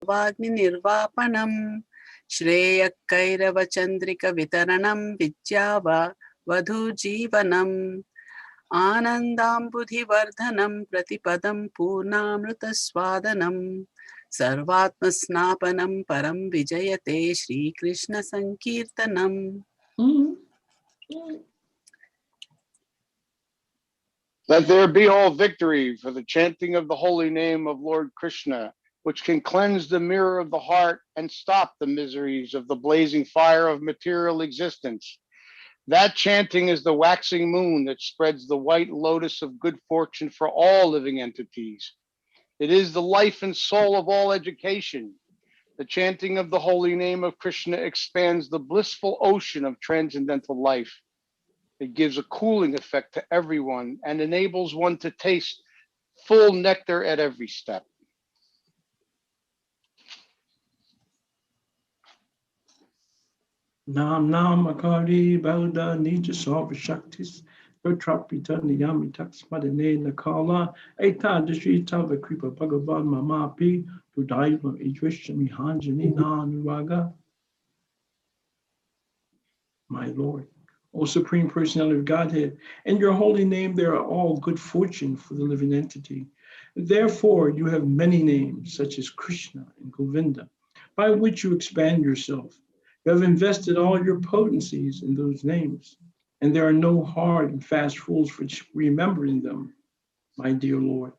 Vagni Shreya Kairava Chandrika Vitaranam Vidyava Vadhu Jeevanam Anandambudhi Vardhanam Pratipadam Purnamrita Swadanam Sarvatma Snapanam Param Vijayate Shri Krishna Sankirtanam. Let there be all victory for the chanting of the holy name of Lord Krishna, which can cleanse the mirror of the heart and stop the miseries of the blazing fire of material existence. That chanting is the waxing moon that spreads the white lotus of good fortune for all living entities. It is the life and soul of all education. The chanting of the holy name of Krishna expands the blissful ocean of transcendental life. It gives a cooling effect to everyone and enables one to taste full nectar at every step. Nam Nam Akari Bauda Nija Sarva Shaktis Yotrapita Niyami Taksmadane Nakala Eta Dishita Vakripa Bhagavan Mamapi Dudaiva Idrishami Hanjani Nanuvaga. My Lord, O Supreme Personality of Godhead, in your holy name there are all good fortune for the living entity. Therefore, you have many names, such as Krishna and Govinda, by which you expand yourself. You have invested all your potencies in those names, and there are no hard and fast rules for remembering them, my dear Lord.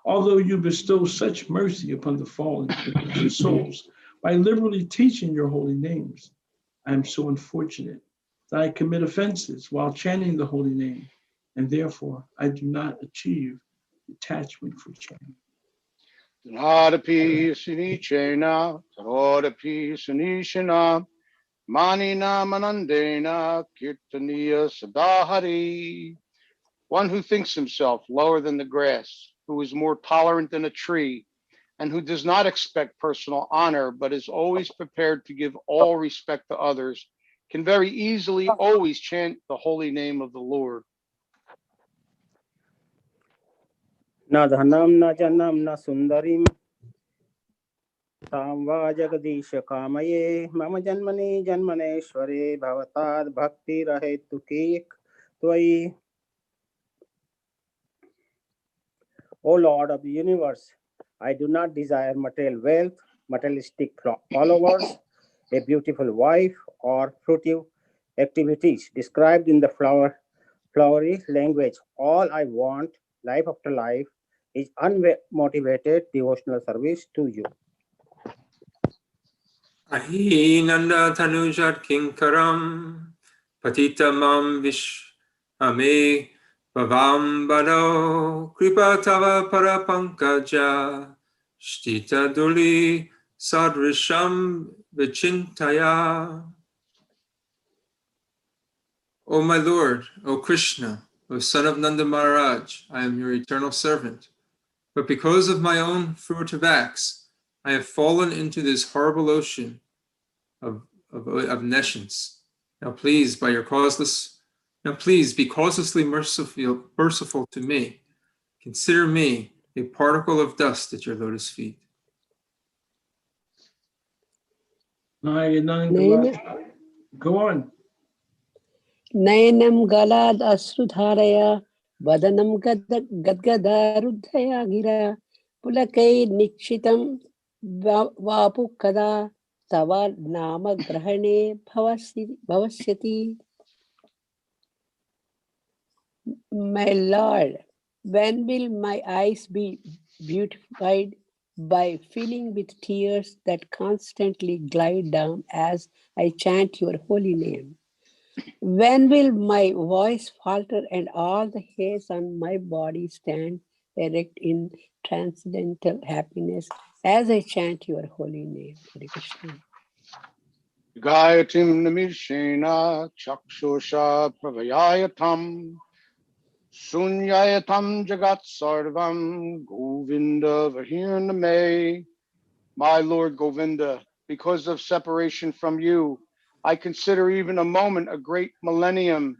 Although you bestow such mercy upon the fallen souls by liberally teaching your holy names, I am so unfortunate that I commit offenses while chanting the holy name, and therefore I do not achieve detachment for chanting. Tanadapi sunichena, tarodapi sunishena, manina manandena, kirtaniya sadahari. One who thinks himself lower than the grass, who is more tolerant than a tree, and who does not expect personal honor, but is always prepared to give all respect to others, can very easily always chant the holy name of the Lord. Na dhanam na janam na sundarim samva jagadisha kamaye mama janmani janmaneshware bhavatad bhakti rahetu kek tvai. O Lord of the universe, I do not desire material wealth, materialistic followers, a beautiful wife, or fruitive activities described in the flowery language. All I want, life after life, is unmotivated devotional service to you. Ahinanda Tanujat Kinkaram Patitamam Vishame Bhavam Bado Kripa Tava Parapankaja Shtita Duli Sadrisham Vichintaya. O my Lord, O Krishna, O son of Nanda Maharaj, I am your eternal servant. But because of my own fruitive acts, I have fallen into this horrible ocean of nescience. Now please be causelessly merciful to me. Consider me a particle of dust at your lotus feet. Go on. Nayanam galad asrudharaya vadanam gadgadarudhaya gira pulakai nikshitam vapukada tava nama grahane bhavasyati. My Lord, when will my eyes be beautified by filling with tears that constantly glide down as I chant your holy name? When will my voice falter and all the hairs on my body stand erect in transcendental happiness as I chant your holy name? Hare Krishna. Gayatim namishena chakshusha pravayayatam sunyayatam jagat sarvam Govinda vahirname. My Lord Govinda, because of separation from you, I consider even a moment a great millennium.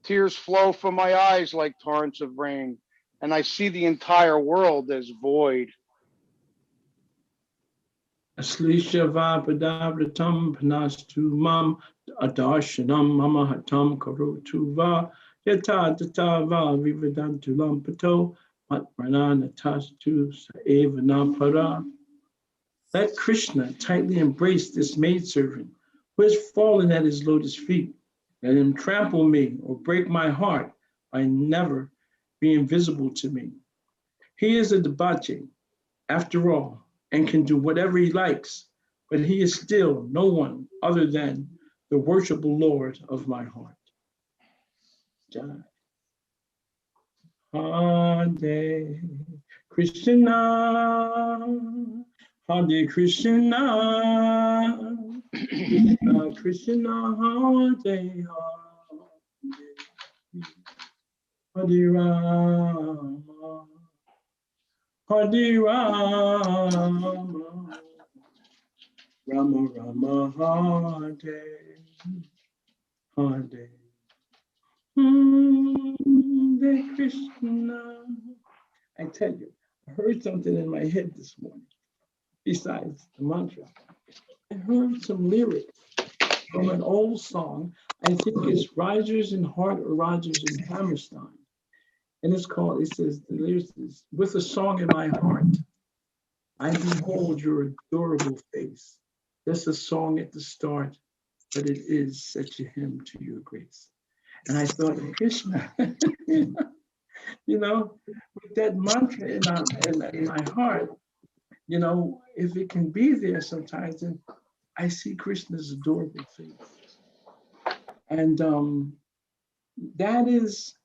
Tears flow from my eyes like torrents of rain, and I see the entire world as void. Aslisha Vapadabratam Panastu Mam Adarshanam Mamahatam Karotu Va Yata Tatava Vivadantulam Pato Matpranana Tastu Saevana Para. Let Krishna tightly embrace this maidservant who has fallen at his lotus feet. Let him trample me or break my heart by never being visible to me. He is a debauchee, after all, and can do whatever he likes, but he is still no one other than the worshipful Lord of my heart. Jai. Hare Krishna, Hare Krishna, Krishna Krishna, Hare Hare, Hare Rama, Hare Rama, Rama Rama, Hare Hare. Hare Krishna. I tell you, I heard something in my head this morning. Besides the mantra, I heard some lyrics from an old song. I think it's Rogers and Hart or Rogers and Hammerstein. And it's called, it says, the lyrics is, with a song in my heart, I behold your adorable face. That's a song at the start, but it is such a hymn to your grace. And I thought, Krishna, you know, with that mantra in my heart, you know, if it can be there sometimes, then I see Krishna's adorable face. And that is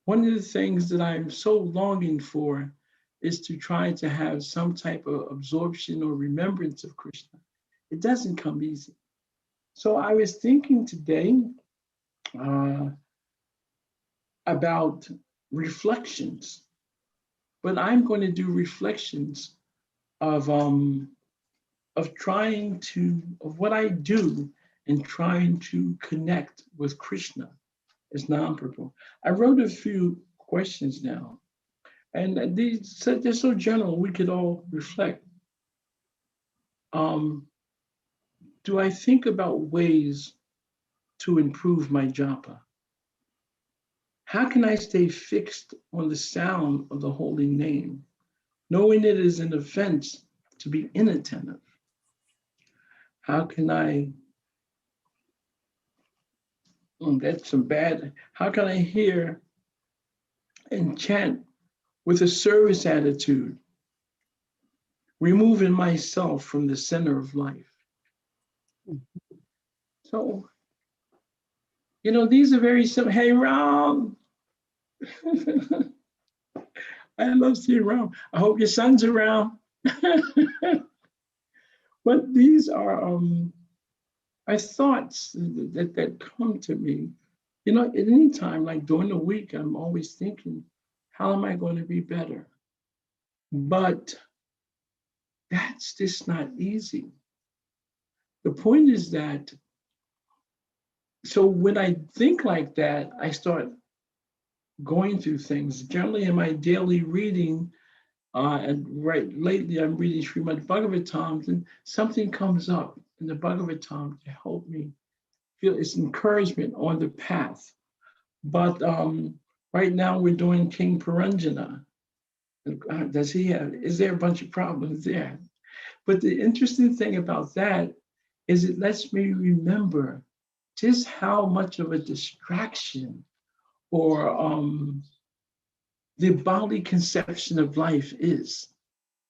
one of the things that I'm so longing for, is to try to have some type of absorption or remembrance of Krishna. It doesn't come easy. So I was thinking today about reflections, but I'm going to do reflections of trying to, of what I do and trying to connect with Krishna as non-purple. I wrote a few questions now, and these, they're so general, we could all reflect. Do I think about ways to improve my japa? How can I stay fixed on the sound of the holy name, knowing it is an offense to be inattentive? How can I, that's some bad, how can I hear and chant with a service attitude, removing myself from the center of life? So, you know, these are very simple. Hey, Ram. I love seeing Ram. I hope your son's around. But these are thoughts that come to me. You know, at any time, like during the week, I'm always thinking, how am I going to be better? But that's just not easy. The point is that, so when I think like that, I start going through things. Generally in my daily reading, and lately I'm reading Srimad Bhagavatam, and something comes up in the Bhagavatam to help me feel it's encouragement on the path. But right now we're doing King Puranjana. Does he have, is there a bunch of problems there? But the interesting thing about that is it lets me remember just how much of a distraction or the bodily conception of life is.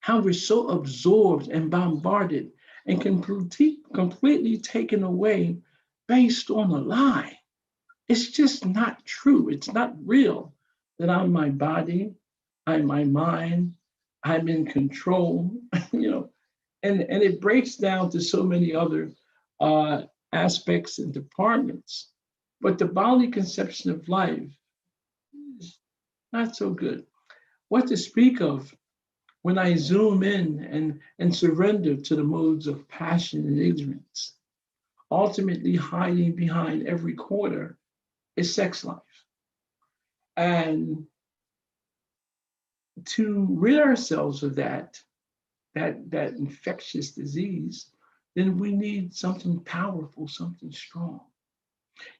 How we're so absorbed and bombarded and completely taken away based on a lie. It's just not true. It's not real that I'm my body, I'm my mind, I'm in control, you know, and it breaks down to so many other aspects and departments. But the bodily conception of life is not so good. What to speak of when I zoom in and surrender to the modes of passion and ignorance? Ultimately hiding behind every quarter is sex life. And to rid ourselves of that, that infectious disease, then we need something powerful, something strong.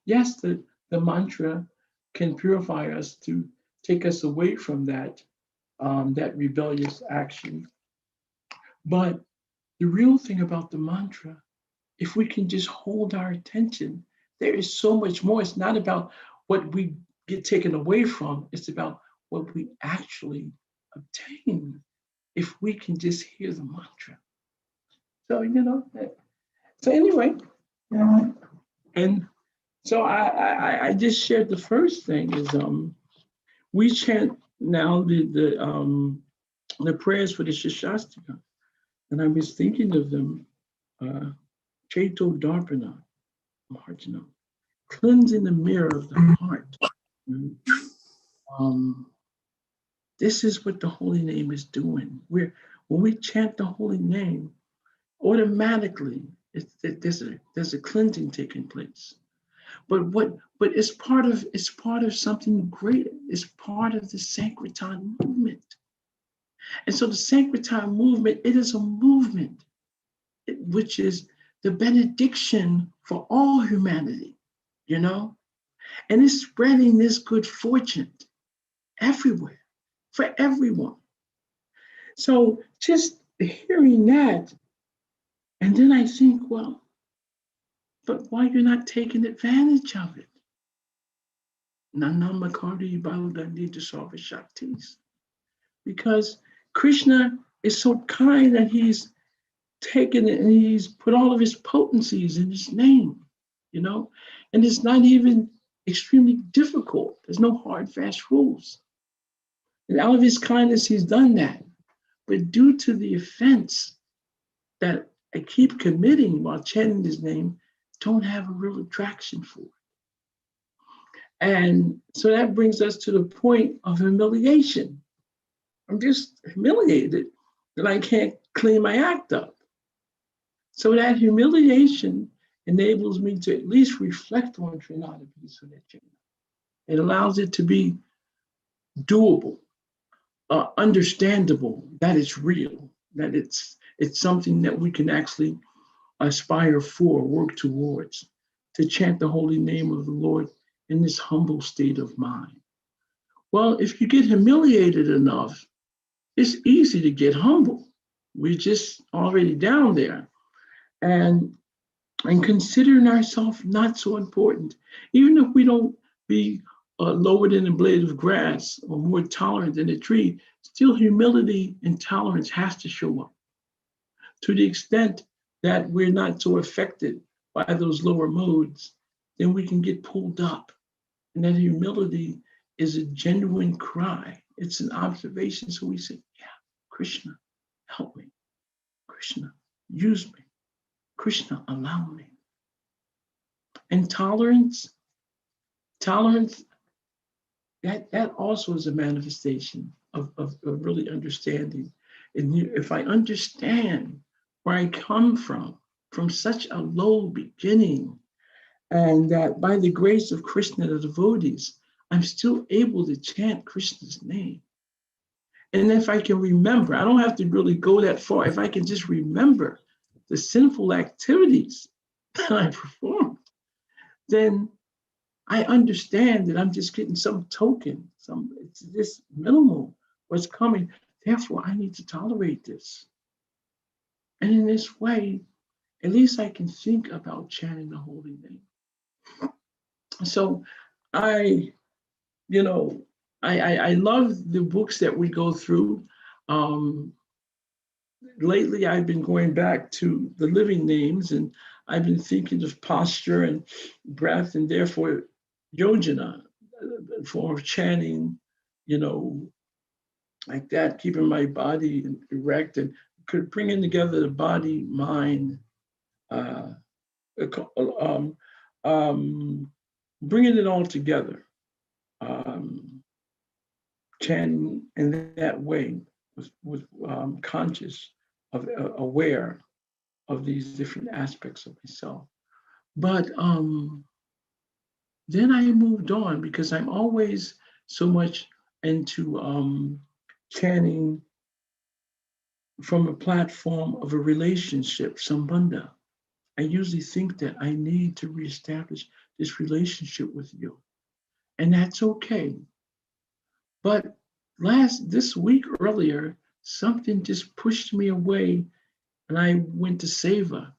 Yes, the mantra can purify us to take us away from that rebellious action. But the real thing about the mantra, if we can just hold our attention, there is so much more. It's not about what we get taken away from, it's about what we actually obtain if we can just hear the mantra. So, so anyway, and so I just shared the first thing is we chant now the prayers for the Shashastika, and I was thinking of them, Cheto Darpana, Marjana, cleansing the mirror of the heart. This is what the holy name is doing. When we chant the holy name, automatically there's a cleansing taking place. But it's part of something greater. It's part of the Sankirtan movement. And so the Sankirtan movement, it is a movement which is the benediction for all humanity, and it's spreading this good fortune everywhere for everyone. So just hearing that, and then I think, well, but why you're not taking advantage of it? Nanamakari Baladandi Sarva Shaktis. Because Krishna is so kind that he's taken it and he's put all of his potencies in his name, and it's not even extremely difficult. There's no hard, fast rules. And out of his kindness, he's done that. But due to the offense that I keep committing while chanting his name, don't have a real attraction for it. And so that brings us to the point of humiliation. I'm just humiliated that I can't clean my act up. So that humiliation enables me to at least reflect on Trinadapi. It allows it to be doable, understandable, that it's real, that it's something that we can actually aspire for, work towards, to chant the holy name of the Lord in this humble state of mind. Well, if you get humiliated enough, it's easy to get humble. We're just already down there. And considering ourselves not so important, even if we don't be lower than a blade of grass or more tolerant than a tree, still humility and tolerance has to show up. To the extent that we're not so affected by those lower modes, then we can get pulled up. And that humility is a genuine cry. It's an observation. So we say, yeah, Krishna, help me. Krishna, use me. Krishna, allow me. And tolerance, that also is a manifestation of really understanding. And if I understand where I come from such a low beginning, and that by the grace of Krishna, the devotees, I'm still able to chant Krishna's name. And if I can remember, I don't have to really go that far. If I can just remember the sinful activities that I performed, then I understand that I'm just getting some token, it's this minimal what's coming. Therefore, I need to tolerate this. And in this way, at least I can think about chanting the holy name. So I love the books that we go through. Lately, I've been going back to the living names, and I've been thinking of posture and breath, and therefore yojana, a form of chanting, like that, keeping my body erect and bringing together the body, mind, bringing it all together, chanting in that way was conscious of, aware of these different aspects of myself. But then I moved on because I'm always so much into chanting from a platform of a relationship, sambandha. I usually think that I need to reestablish this relationship with you. And that's okay. But this week earlier, something just pushed me away and I went to Seva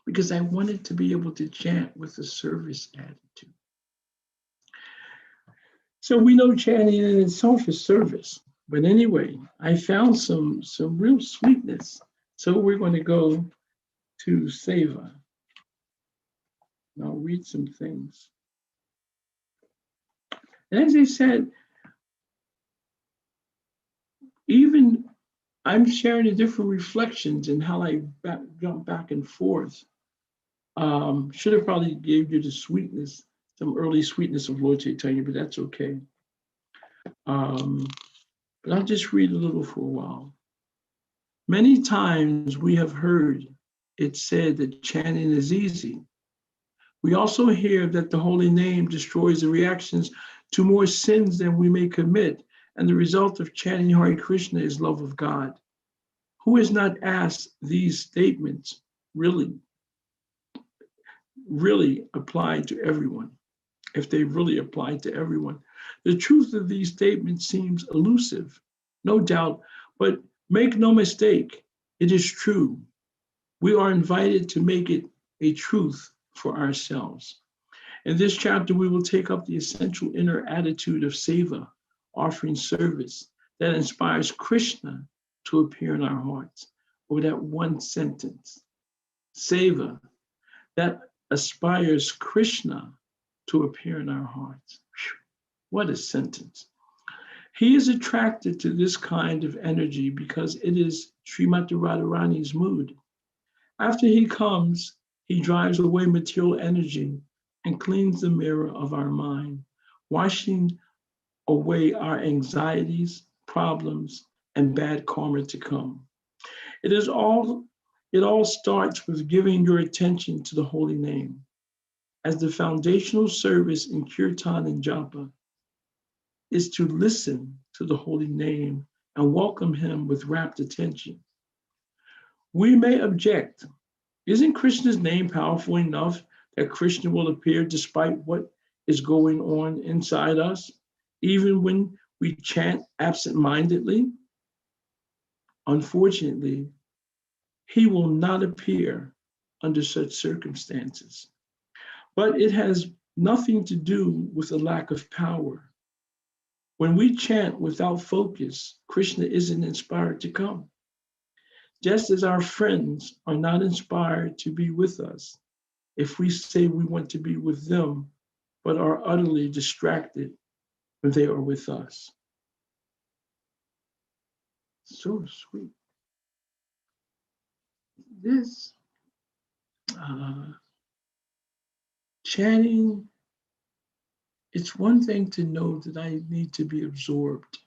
because I wanted to be able to chant with a service attitude. So we know chanting in itself is service. But anyway, I found some real sweetness. So we're going to go to Seva. And I'll read some things. And as I said, even I'm sharing the different reflections and how I jump back and forth. Should have probably gave you the sweetness, some early sweetness of Lord Chaitanya, but that's okay. But I'll just read a little for a while. Many times we have heard it said that chanting is easy. We also hear that the holy name destroys the reactions to more sins than we may commit, and the result of chanting Hare Krishna is love of God. Who has not asked these statements really apply to everyone? If they really apply to everyone. The truth of these statements seems elusive, no doubt, but make no mistake, it is true. We are invited to make it a truth for ourselves. In this chapter, we will take up the essential inner attitude of seva, offering service that inspires Krishna to appear in our hearts. Or that one sentence, seva, that aspires Krishna to appear in our hearts. Whew, what a sentence. He is attracted to this kind of energy because it is Srimati Radharani's mood. After he comes, he drives away material energy and cleans the mirror of our mind, washing away our anxieties, problems, and bad karma to come. It all starts with giving your attention to the holy name. As the foundational service in Kirtan and Japa is to listen to the holy name and welcome him with rapt attention. We may object, isn't Krishna's name powerful enough that Krishna will appear despite what is going on inside us, even when we chant absent-mindedly? Unfortunately, he will not appear under such circumstances. But it has nothing to do with a lack of power. When we chant without focus, Krishna isn't inspired to come. Just as our friends are not inspired to be with us if we say we want to be with them, but are utterly distracted when they are with us. So sweet. This chanting, it's one thing to know that I need to be absorbed.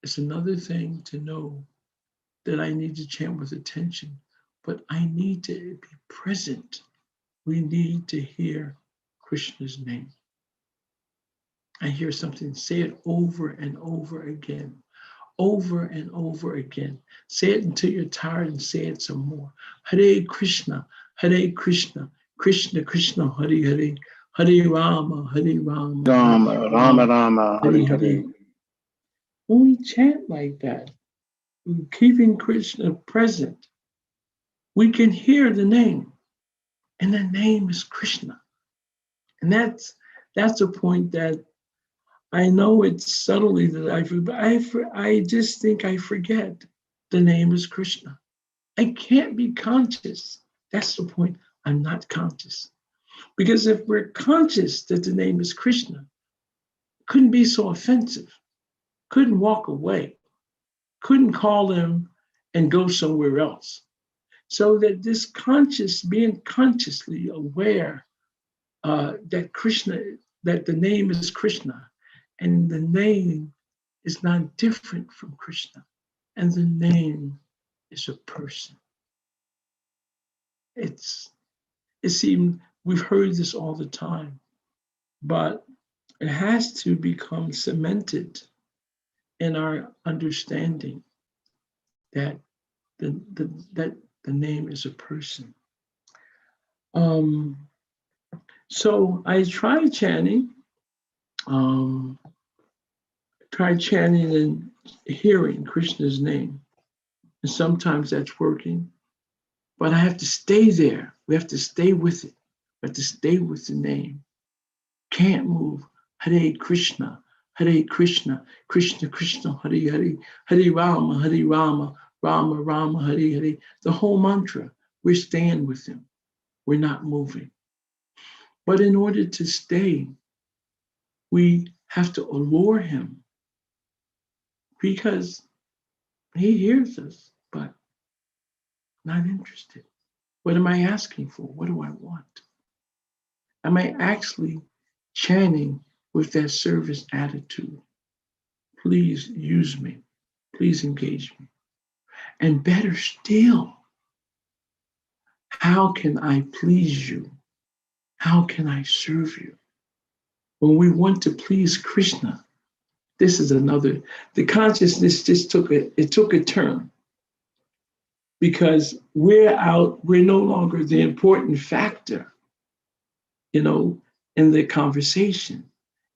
It's another thing to know that I need to chant with attention, but I need to be present. We need to hear Krishna's name. I hear something, say it over and over again, over and over again. Say it until you're tired and say it some more. Hare Krishna, Krishna Krishna, Hare Hare, Hare Rama, Rama, Rama, Rama, Hare Hare. When we chant like that, keeping Krishna present, we can hear the name, and the name is Krishna. And that's a point that I know it's subtly that I just think I forget the name is Krishna. I can't be conscious. That's the point. I'm not conscious. Because if we're conscious that the name is Krishna, couldn't be so offensive, couldn't walk away, couldn't call him and go somewhere else. So that this being consciously aware that Krishna, that the name is Krishna, and the name is not different from Krishna, and the name is a person. It seems we've heard this all the time, but it has to become cemented in our understanding that the name is a person. So I tried chanting, and hearing Krishna's name. And sometimes that's working, but I have to stay there. We have to stay with it. We have to stay with the name. Can't move. Hare Krishna, Krishna Krishna, Hare Hare, Hare Rama, Rama Rama, Hare Hare. The whole mantra, we're staying with him. We're not moving. But in order to stay, we have to allure him because he hears us, but not interested. What am I asking for? What do I want? Am I actually chanting with that service attitude? Please use me. Please engage me. And better still, how can I please you? How can I serve you? When we want to please Krishna, this is another, the consciousness just took a turn because we're no longer the important factor, in the conversation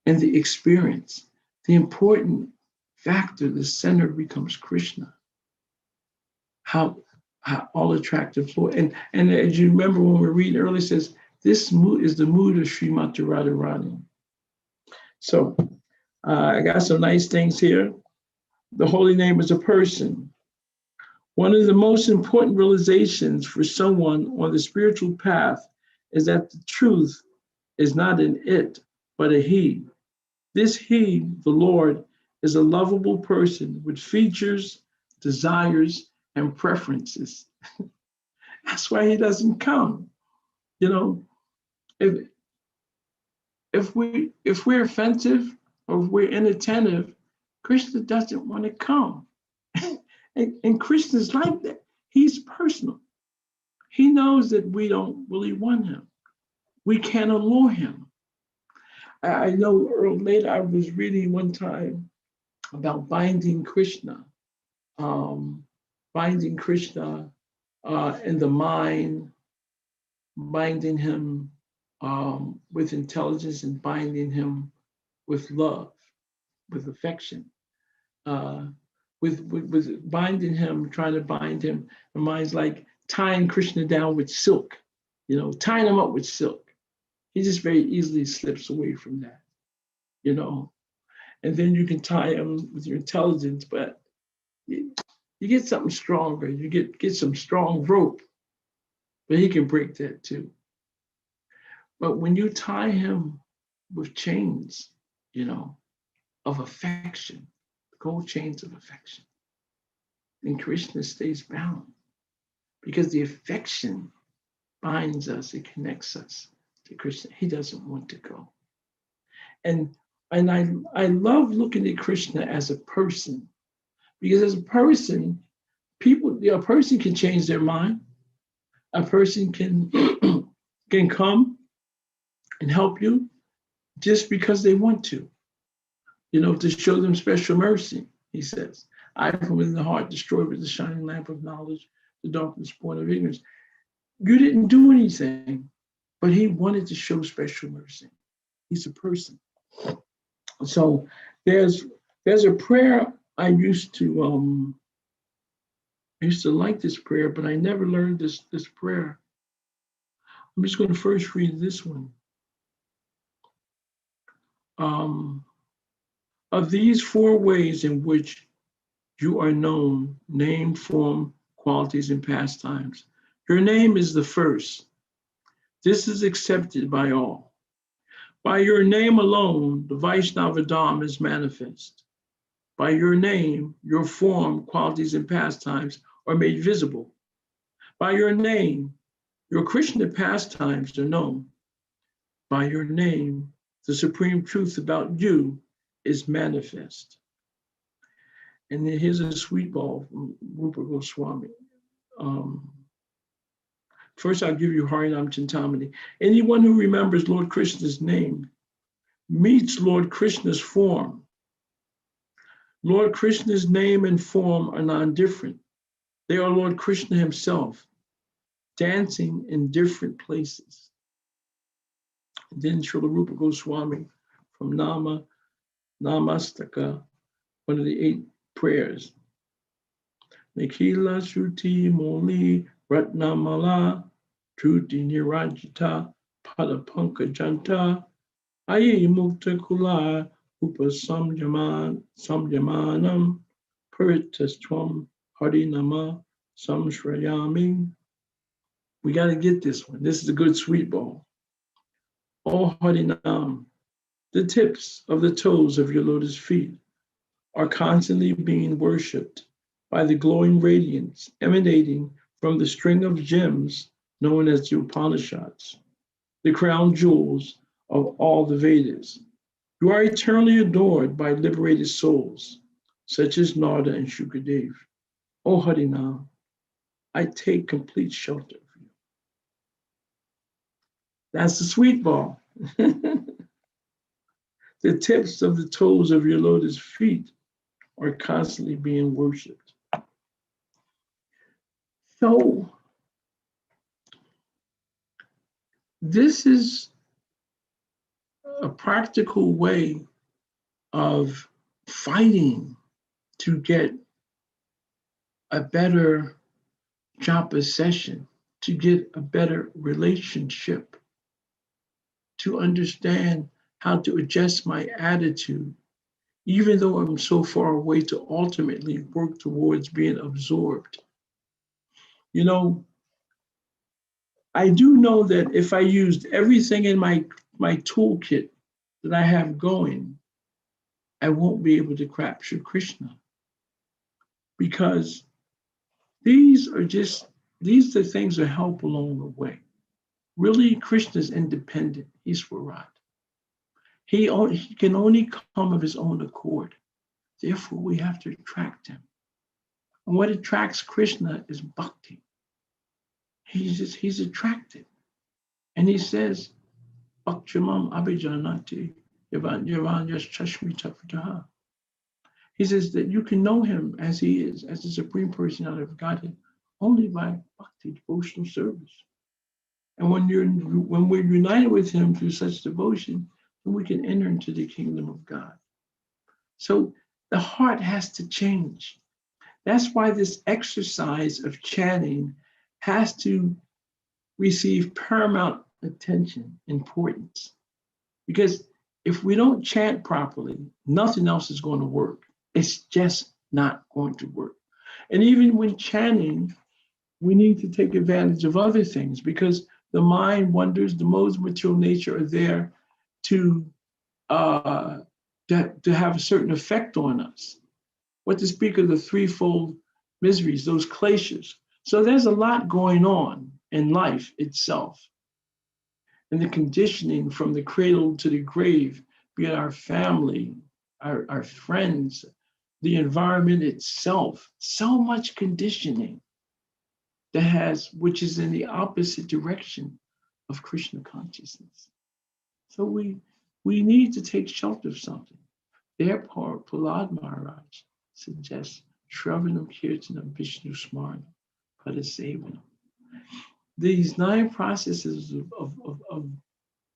and the experience. The important factor, the center becomes Krishna. How all attractive Lord. And as you remember when we were reading earlier, it says, this mood is the mood of Srimati Radharani. So I got some nice things here. The holy name is a person. One of the most important realizations for someone on the spiritual path is that the truth is not an it, but a he. This he, the Lord, is a lovable person with features, desires, and preferences. That's why he doesn't come. If we're offensive or if we're inattentive, Krishna doesn't want to come. and Krishna's like that. He's personal. He knows that we don't really want him. We can't allure him. I know later I was reading one time about binding Krishna. Binding Krishna in the mind, binding him with intelligence and binding him with love, with affection, with binding him, trying to bind him. The mind's like tying Krishna down with silk, tying him up with silk. He just very easily slips away from that, and then you can tie him with your intelligence, but you get something stronger. You get some strong rope, but he can break that too. But when you tie him with chains, of affection, gold chains of affection, then Krishna stays bound because the affection binds us, it connects us to Krishna. He doesn't want to go. And I love looking at Krishna as a person, because as a person, a person can change their mind. A person can come and help you just because they want to, to show them special mercy. He says, I from within the heart destroyed with the shining lamp of knowledge, the darkness born of ignorance. You didn't do anything, but he wanted to show special mercy. He's a person. So there's a prayer I used to like this prayer, but I never learned this prayer. I'm just going to first read this one. Of these four ways in which you are known, name, form, qualities, and pastimes, your name is the first. This is accepted by all. By your name alone, the Vaishnava Dham is manifest. By your name, your form, qualities, and pastimes are made visible. By your name, your Krishna pastimes are known. By your name, the supreme truth about you is manifest. And then here's a sweet ball from Rupa Goswami. First, I'll give you Harinam Chintamani. Anyone who remembers Lord Krishna's name meets Lord Krishna's form. Lord Krishna's name and form are non-different. They are Lord Krishna himself, dancing in different places. And then Srila Rupa Goswami from Namastaka, one of the 8 prayers. Nikhila Shruti Moli Ratnamala Truti Nirajita Padapanka Janta Aye Mukta Kula Upa Samyamanam Puritastwam Harinama Samshrayami. We got to get this one. This is a good sweet ball. Oh Harinam, the tips of the toes of your lotus feet are constantly being worshipped by the glowing radiance emanating from the string of gems known as the Upanishads, the crown jewels of all the Vedas. You are eternally adored by liberated souls, such as Narada and Shukadev. O Harinam, I take complete shelter of you. That's the sweet ball. The tips of the toes of your lotus feet are constantly being worshipped. So, this is a practical way of fighting to get a better japa session, to get a better relationship, to understand how to adjust my attitude, even though I'm so far away, to ultimately work towards being absorbed. You know, I do know that if I used everything in my toolkit that I have going, I won't be able to capture Krishna. Because these are the things that help along the way. Really, Krishna's independent. He's Swarat. He can only come of his own accord. Therefore, we have to attract him. And what attracts Krishna is bhakti. He's attracted. And he says, Bhaktimam abhijanati yavan yash chashmi tapitaha. He says that you can know him as he is, as the Supreme Personality of Godhead, only by bhakti, devotional service. And when we're united with him through such devotion, then we can enter into the kingdom of God. So the heart has to change. That's why this exercise of chanting has to receive paramount attention, importance. Because if we don't chant properly, nothing else is going to work. It's just not going to work. And even when chanting, we need to take advantage of other things, because the mind wonders, the modes of material nature are there to have a certain effect on us. What to speak of the threefold miseries, those kleshas. So there's a lot going on in life itself. And the conditioning from the cradle to the grave, be it our family, our friends, the environment itself, so much conditioning which is in the opposite direction of Krishna consciousness. So we need to take shelter of something. Therefore, Prahlad Maharaj suggests Shravanam Kirtanam Vishnu Smaranam Padasevanam. These 9 processes of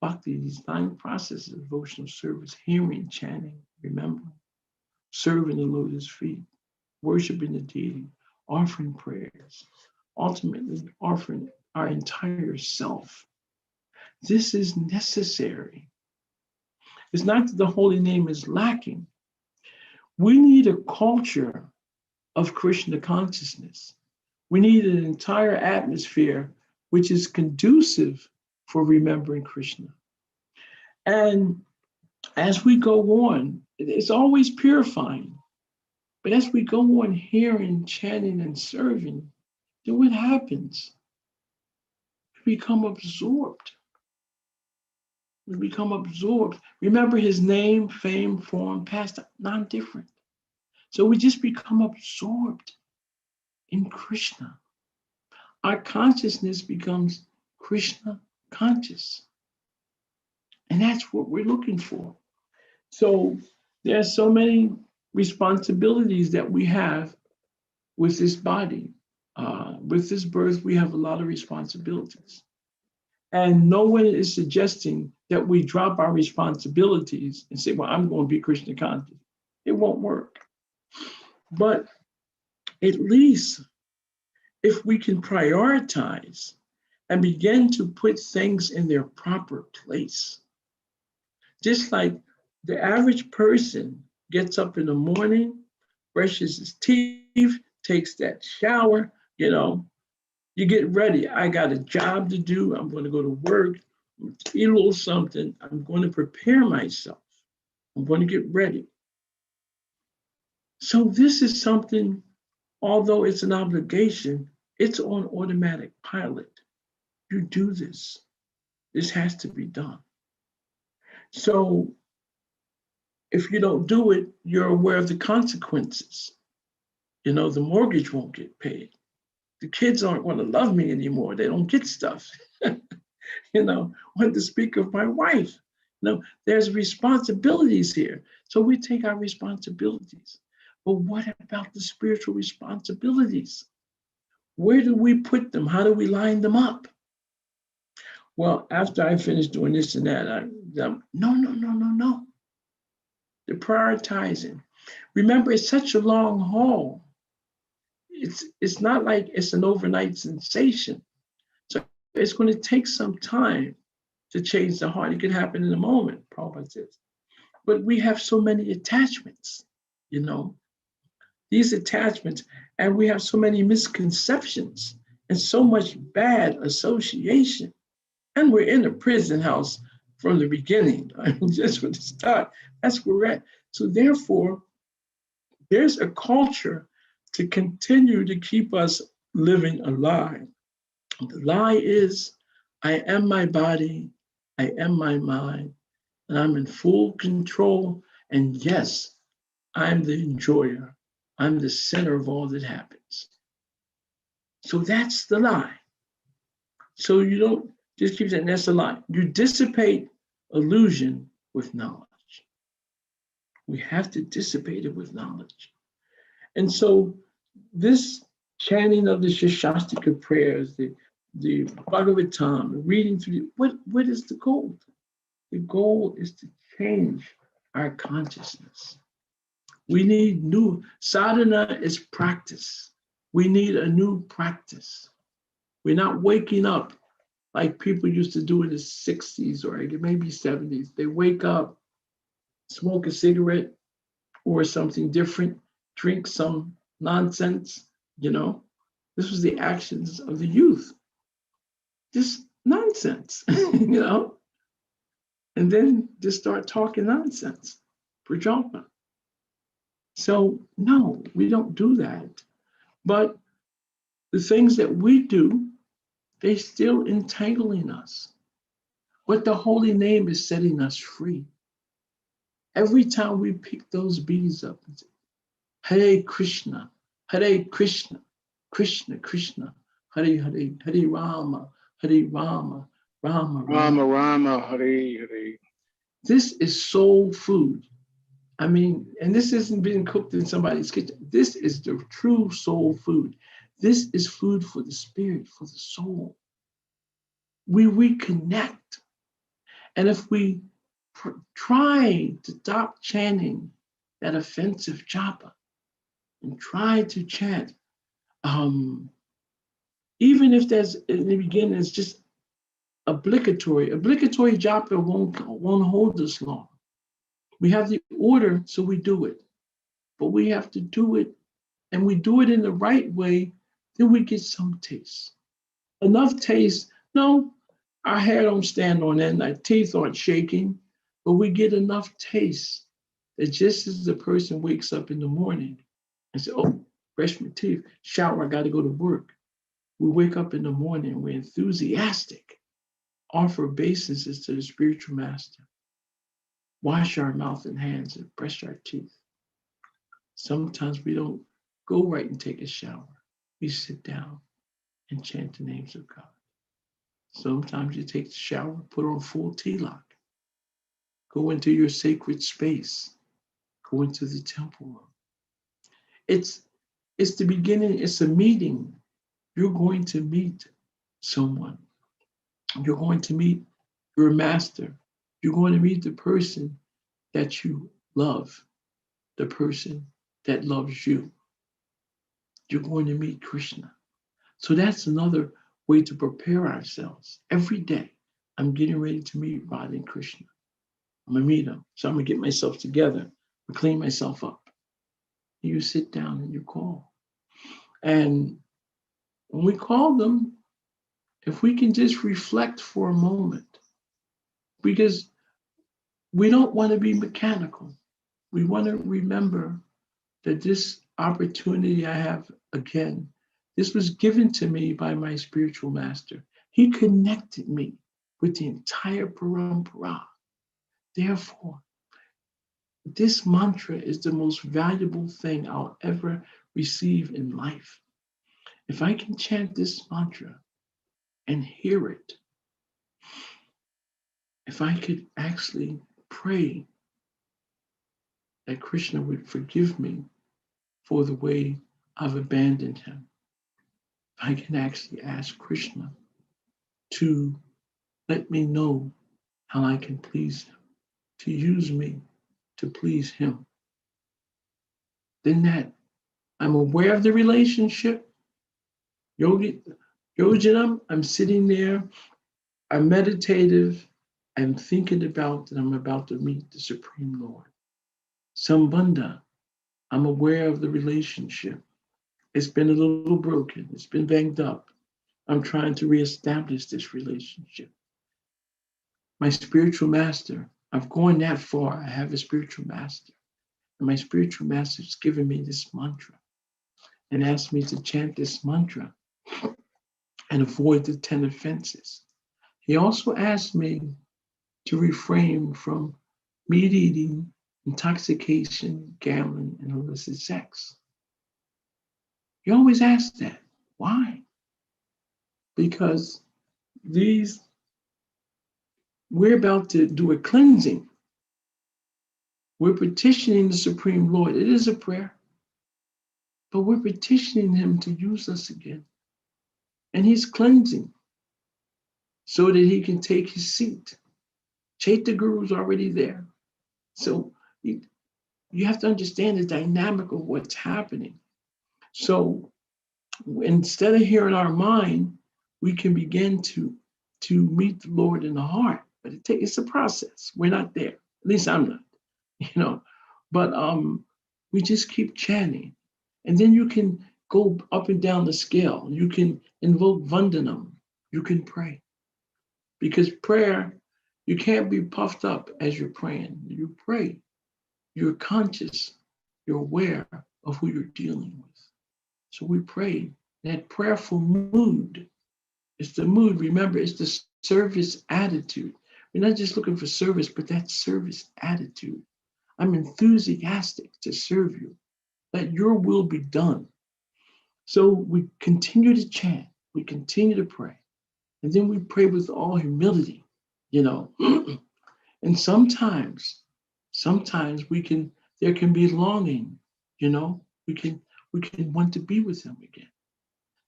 bhakti, these 9 processes of devotional service, hearing, chanting, remembering, serving the lotus feet, worshiping the deity, offering prayers, ultimately offering our entire self. This is necessary. It's not that the holy name is lacking. We need a culture of Krishna consciousness. We need an entire atmosphere which is conducive for remembering Krishna. And as we go on, it's always purifying. But as we go on hearing, chanting, and serving, then what happens? We become absorbed. We become absorbed. Remember, his name, fame, form, past, non-different. So we just become absorbed in Krishna. Our consciousness becomes Krishna conscious. And that's what we're looking for. So there are so many responsibilities that we have with this body. With this birth, we have a lot of responsibilities. And no one is suggesting that we drop our responsibilities and say, well, I'm going to be Krishna conscious. It won't work. But at least if we can prioritize and begin to put things in their proper place, just like the average person gets up in the morning, brushes his teeth, takes that shower, you get ready. I got a job to do. I'm going to go to work, eat a little something. I'm going to prepare myself. I'm going to get ready. So this is something, although it's an obligation, it's on automatic pilot. You do this. This has to be done. So if you don't do it, you're aware of the consequences. The mortgage won't get paid. The kids aren't going to love me anymore. They don't get stuff. When to speak of my wife. There's responsibilities here. So we take our responsibilities. But what about the spiritual responsibilities? Where do we put them? How do we line them up? Well, after I finish doing this and that, no. The prioritizing. Remember, it's such a long haul. It's not like it's an overnight sensation. So it's going to take some time to change the heart. It could happen in a moment, Prabhupada says. But we have so many attachments, these attachments, and we have so many misconceptions and so much bad association. And we're in the prison house from the beginning. Just from the start. That's where we're at. So therefore, there's a culture to continue to keep us living a lie. The lie is, I am my body, I am my mind, and I'm in full control. And yes, I'm the enjoyer. I'm the center of all that happens. So that's the lie. So you don't just keep saying that's a lie. You dissipate illusion with knowledge. We have to dissipate it with knowledge. And so this chanting of the Shastastika prayers, the Bhagavatam, reading through, what is the goal? The goal is to change our consciousness. We need new, sadhana is practice. We need a new practice. We're not waking up like people used to do in the 60s or maybe 70s. They wake up, smoke a cigarette or something different, drink some nonsense, This was the actions of the youth. Just nonsense, And then just start talking nonsense for Japa. So no, we don't do that. But the things that we do, they still entangling us. But the holy name is setting us free. Every time we pick those beads up and say, Hare Krishna, Krishna, Krishna, Hare Hare, Hare Rama, Rama, Rama Rama, Hare Hare. This is soul food. And this isn't being cooked in somebody's kitchen. This is the true soul food. This is food for the spirit, for the soul. We reconnect. And if we try to stop chanting that offensive japa and try to chant, even if there's in the beginning, it's just obligatory japa won't hold us long. We have the order, so we do it. But we have to do it, and we do it in the right way, then we get some taste. Enough taste, no, our hair don't stand on end, our teeth aren't shaking, but we get enough taste that just as the person wakes up in the morning and says, oh, brush my teeth, shower, I got to go to work. We wake up in the morning, we're enthusiastic, offer obeisances to the spiritual master, wash our mouth and hands and brush our teeth. Sometimes we don't go right and take a shower. We sit down and chant the names of God. Sometimes you take the shower, put on full tilak, go into your sacred space, go into the temple room. It's the beginning, it's a meeting you're going to meet someone. You're going to meet your master. You're going to meet the person that you love, the person that loves you. You're going to meet Krishna. So that's another way to prepare ourselves. Every day, I'm getting ready to meet Radha and Krishna. I'm going to meet them. So I'm going to get myself together, clean myself up. You sit down and you call. And when we call them, if we can just reflect for a moment, because we don't want to be mechanical. We want to remember that this opportunity I have again, this was given to me by my spiritual master. He connected me with the entire parampara. Therefore, this mantra is the most valuable thing I'll ever receive in life. If I can chant this mantra and hear it, if I could actually pray that Krishna would forgive me for the way I've abandoned him, if I can actually ask Krishna to let me know how I can please him, to use me to please him, then that I'm aware of the relationship. Yojanam, I'm sitting there, I'm meditative, I'm thinking about that I'm about to meet the Supreme Lord. Sambandha, I'm aware of the relationship. It's been a little broken, it's been banged up. I'm trying to reestablish this relationship. My spiritual master, I've gone that far. I have a spiritual master. And my spiritual master has given me this mantra and asked me to chant this mantra and avoid the 10 offenses. He also asked me to refrain from meat eating, intoxication, gambling, and illicit sex. He always asks that. Why? Because we're about to do a cleansing. We're petitioning the Supreme Lord. It is a prayer, but we're petitioning him to use us again. And he's cleansing so that he can take his seat. Chaitya Guru's already there. So you have to understand the dynamic of what's happening. So instead of hearing our mind, we can begin to meet the Lord in the heart. But it's a process. We're not there. At least I'm not, But we just keep chanting. And then you can go up and down the scale. You can invoke Vandanam. You can pray. Because prayer, you can't be puffed up as you're praying. You pray. You're conscious. You're aware of who you're dealing with. So we pray. That prayerful mood, it's the mood. Remember, it's the service attitude. We're not just looking for service, but that service attitude. I'm enthusiastic to serve you. Let your will be done. So we continue to chant. We continue to pray. And then we pray with all humility, And sometimes there can be longing, we can want to be with him again.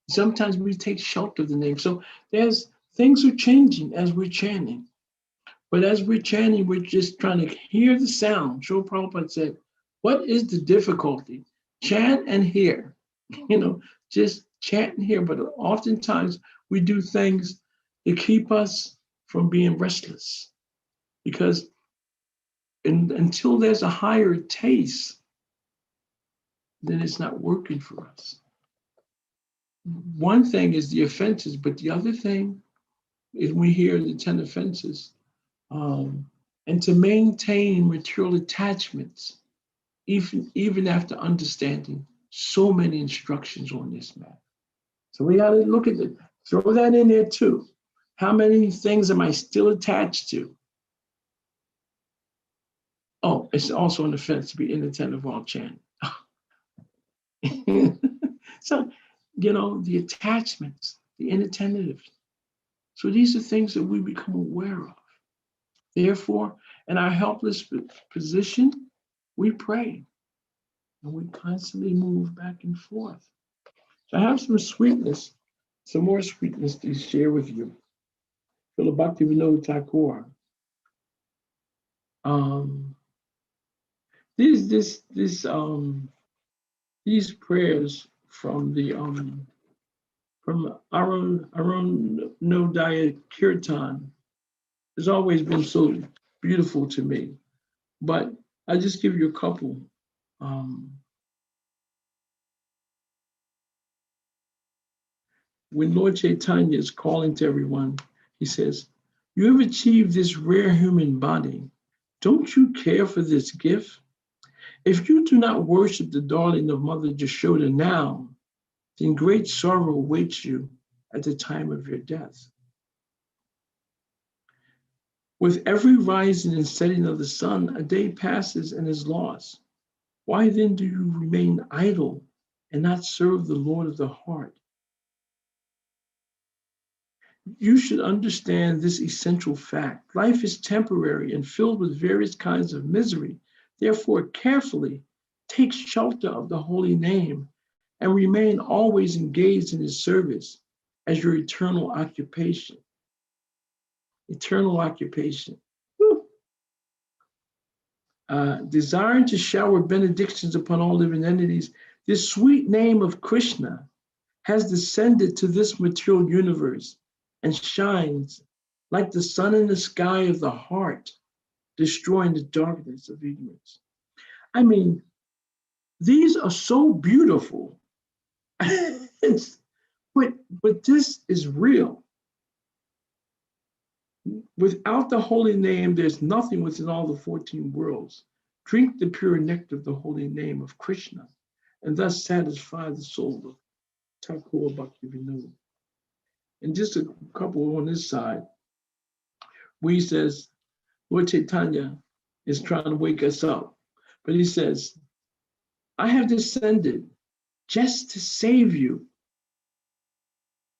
Sometimes we take shelter of the name. So things are changing as we're chanting. But as we're chanting, we're just trying to hear the sound. Srila Prabhupada said, what is the difficulty? Chant and hear, just chant and hear. But oftentimes we do things to keep us from being restless. Because until there's a higher taste, then it's not working for us. One thing is the offenses, but the other thing is we hear the 10 offenses. And to maintain material attachments, even after understanding so many instructions on this matter. So we got to look at it, throw that in there too. How many things am I still attached to? Oh, it's also an offense to be inattentive while chanting. So, the attachments, the inattentiveness. So these are things that we become aware of. Therefore, in our helpless position, we pray and we constantly move back and forth. So I have some sweetness some more sweetness to share with you. Srila Bhaktivinoda Thakur. These prayers from the from Arunodaya Kirtan has always been so beautiful to me. But I'll just give you a couple. When Lord Chaitanya is calling to everyone, he says, "You have achieved this rare human body. Don't you care for this gift? If you do not worship the darling of Mother Jashoda now, then great sorrow awaits you at the time of your death. With every rising and setting of the sun, a day passes and is lost. Why then do you remain idle and not serve the Lord of the heart? You should understand this essential fact. Life is temporary and filled with various kinds of misery. Therefore, carefully take shelter of the holy name and remain always engaged in his service as your eternal occupation." Eternal occupation. Desiring to shower benedictions upon all living entities, this sweet name of Krishna has descended to this material universe and shines like the sun in the sky of the heart, destroying the darkness of ignorance. I mean, these are so beautiful. But this is real. Without the holy name, there's nothing within all the 14 worlds. Drink the pure nectar of the holy name of Krishna, and thus satisfy the soul of Thakur Bhaktivinoda. And just a couple on this side, where he says, Lord Chaitanya is trying to wake us up. But he says, "I have descended just to save you.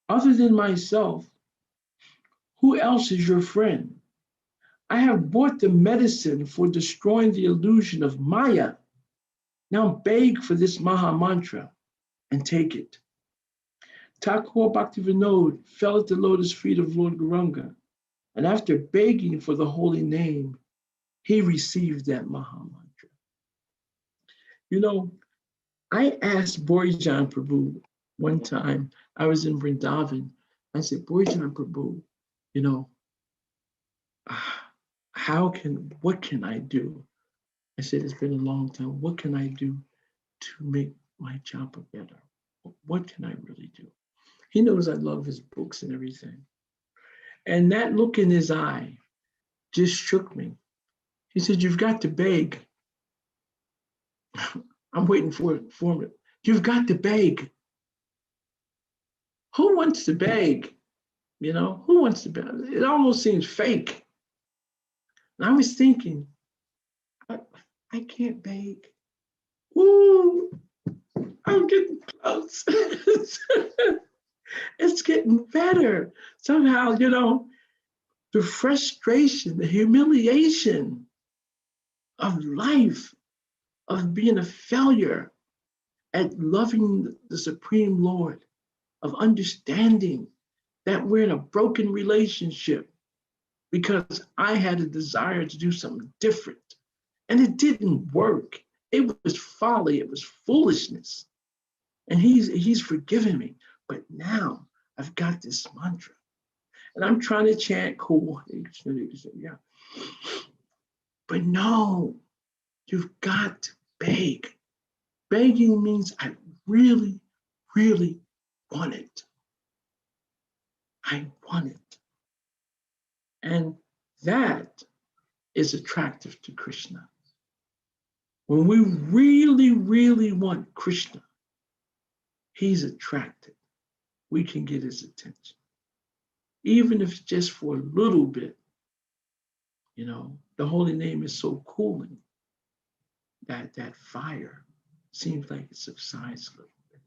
Other than myself, who else is your friend? I have bought the medicine for destroying the illusion of Maya. Now beg for this Maha Mantra and take it." Thakur Bhaktivinoda fell at the lotus feet of Lord Gauranga, and after begging for the holy name, he received that Maha Mantra. You know, I asked Borijan Prabhu one time, I was in Vrindavan, I said, "Borijan Prabhu, you know, what can I do?" I said, "It's been a long time. What can I do to make my japa better? What can I really do?" He knows I love his books and everything. And that look in his eye just shook me. He said, "You've got to beg." I'm waiting for it. "You've got to beg." Who wants to beg? You know, who wants to beg? It almost seems fake. And I was thinking, I can't beg. Ooh, I'm getting close. It's getting better. Somehow, you know, the frustration, the humiliation of life, of being a failure at loving the Supreme Lord, of understanding that we're in a broken relationship because I had a desire to do something different. And it didn't work. It was folly, it was foolishness. And he's forgiven me. But now I've got this mantra. And I'm trying to chant cool. Yeah. But no, you've got to beg. Begging means I really, really want it. I want it. And that is attractive to Krishna. When we really, really want Krishna, he's attracted. We can get his attention. Even if it's just for a little bit, you know, the holy name is so cooling that that fire seems like it subsides a little bit.